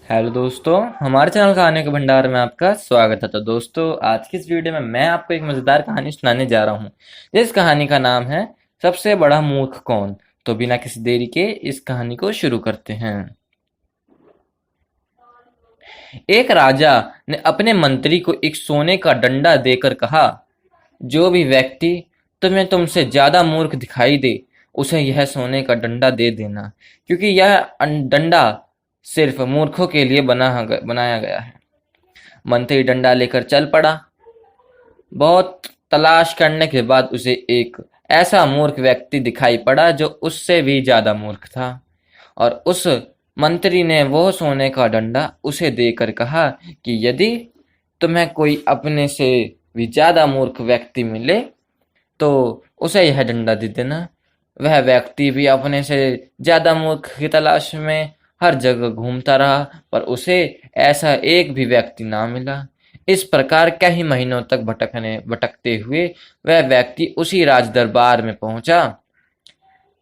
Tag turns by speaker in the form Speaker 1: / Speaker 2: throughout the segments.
Speaker 1: Hello दोस्तों, हमारे channel कहानी के भंडार में आपका स्वागत है। तो दोस्तों, आज की इस वीडियो में मैं आपको एक मज़ेदार कहानी सुनाने जा रहा हूँ। इस कहानी का नाम है सबसे बड़ा मूर्ख कौन। तो बिना किसी देरी के इस कहानी को शुरू करते हैं। एक राजा ने अपने मंत्री को एक सोने का डंडा देकर कहा, जो भी व्यक्ति तुम्हें तुमसे ज्यादा मूर्ख दिखाई दे, उसे यह सोने का डंडा दे देना, क्योंकि यह डंडा सिर्फ मूर्खों के लिए बनाया गया है। मंत्री डंडा लेकर चल पड़ा। बहुत तलाश करने के बाद उसे एक ऐसा मूर्ख व्यक्ति दिखाई पड़ा जो उससे भी ज्यादा मूर्ख था, और उस मंत्री ने वो सोने का डंडा उसे देकर कहा कि यदि तुम्हें कोई अपने से भी ज्यादा मूर्ख व्यक्ति मिले तो उसे यह डंडा दे देना। वह व्यक्ति भी अपने से ज्यादा मूर्ख की तलाश में हर जगह घूमता रहा, पर उसे ऐसा एक भी व्यक्ति ना मिला। इस प्रकार कई महीनों तक भटकते हुए वह व्यक्ति उसी राज दरबार में पहुंचा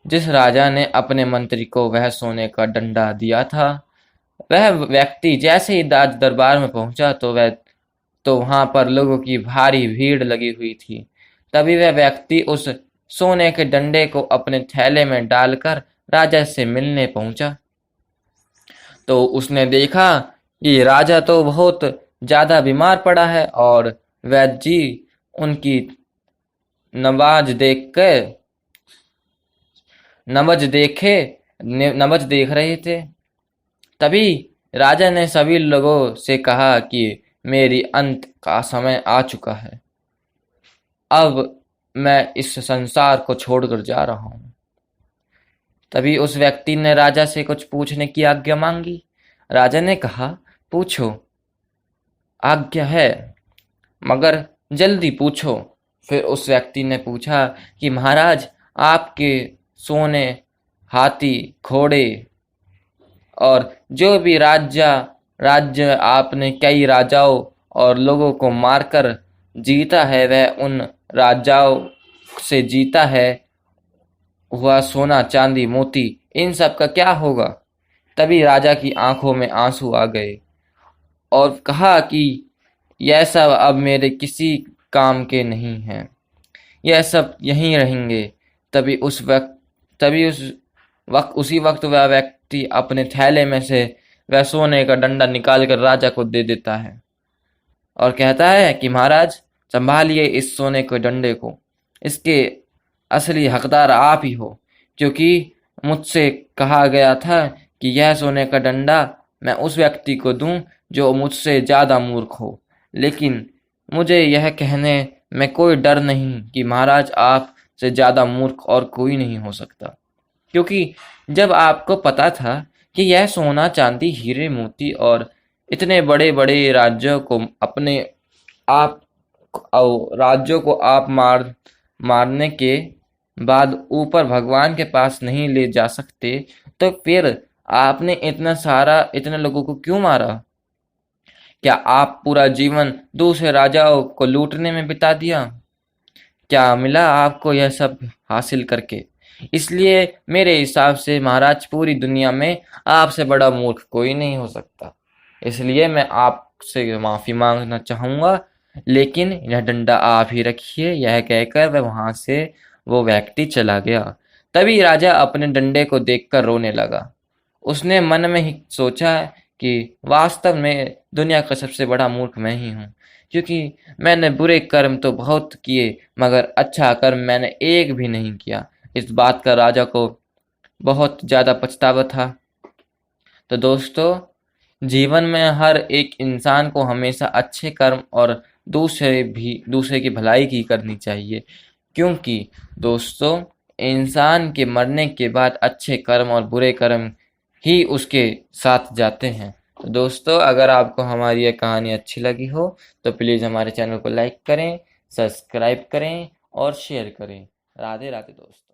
Speaker 1: जिस राजा ने अपने मंत्री को वह सोने का डंडा दिया था। वह व्यक्ति जैसे ही राज दरबार में पहुंचा तो वहां पर लोगों की भारी भीड़ लगी हुई थी। तभी वह व्यक्ति उस सोने के डंडे को अपने थैले में डालकर राजा से मिलने पहुंचा। तो उसने देखा कि राजा तो बहुत ज्यादा बीमार पड़ा है, और वैद्य जी उनकी नवाज देख कर नबज देखे नबज देख रहे थे। तभी राजा ने सभी लोगों से कहा कि मेरी अंत का समय आ चुका है। अब मैं इस संसार को छोड़कर जा रहा हूँ। तभी उस व्यक्ति ने राजा से कुछ पूछने की आज्ञा मांगी। राजा ने कहा, पूछो, आज्ञा है, मगर जल्दी पूछो। फिर उस व्यक्ति ने पूछा कि महाराज, आपके सोने, हाथी, घोड़े और जो भी राज्य आपने कई राजाओं और लोगों को मारकर जीता है, वह उन राजाओं से जीता है हुआ सोना, चांदी, मोती, इन सब का क्या होगा? तभी राजा की आंखों में आंसू आ गए और कहा कि यह सब अब मेरे किसी काम के नहीं हैं, यह सब यहीं रहेंगे। तभी उसी वक्त वह व्यक्ति अपने थैले में से वह सोने का डंडा निकालकर राजा को दे देता है और कहता है कि महाराज, संभालिए इस सोने के डंडे को। इसके असली हकदार आप ही हो, क्योंकि मुझसे कहा गया था कि यह सोने का डंडा मैं उस व्यक्ति को दूं जो मुझसे ज्यादा मूर्ख हो। लेकिन मुझे यह कहने में कोई डर नहीं कि महाराज, आप से ज्यादा मूर्ख और कोई नहीं हो सकता, क्योंकि जब आपको पता था कि यह सोना, चांदी, हीरे, मोती और इतने बड़े बड़े राज्यों को आप मारने के बाद ऊपर भगवान के पास नहीं ले जा सकते, तो फिर आपने इतने लोगों को क्यों मारा? क्या आप पूरा जीवन दूसरे राजाओं को लूटने में बिता दिया? क्या मिला आपको यह सब हासिल करके? इसलिए मेरे हिसाब से महाराज, पूरी दुनिया में आपसे बड़ा मूर्ख कोई नहीं हो सकता। इसलिए मैं आपसे माफी मांगना चाहूंगा, लेकिन यह डंडा आप ही रखिए। यह कहकर वो व्यक्ति चला गया। तभी राजा अपने डंडे को देखकर रोने लगा। उसने मन में ही सोचा कि वास्तव में दुनिया का सबसे बड़ा मूर्ख मैं ही हूँ, क्योंकि मैंने बुरे कर्म तो बहुत किए, मगर अच्छा कर्म मैंने एक भी नहीं किया। इस बात का राजा को बहुत ज्यादा पछतावा था। तो दोस्तों, जीवन में हर एक इंसान को हमेशा अच्छे कर्म और दूसरे की भलाई की करनी चाहिए, क्योंकि दोस्तों, इंसान के मरने के बाद अच्छे कर्म और बुरे कर्म ही उसके साथ जाते हैं। तो दोस्तों, अगर आपको हमारी यह कहानी अच्छी लगी हो तो प्लीज़ हमारे चैनल को लाइक करें, सब्सक्राइब करें और शेयर करें। राधे राधे दोस्तों।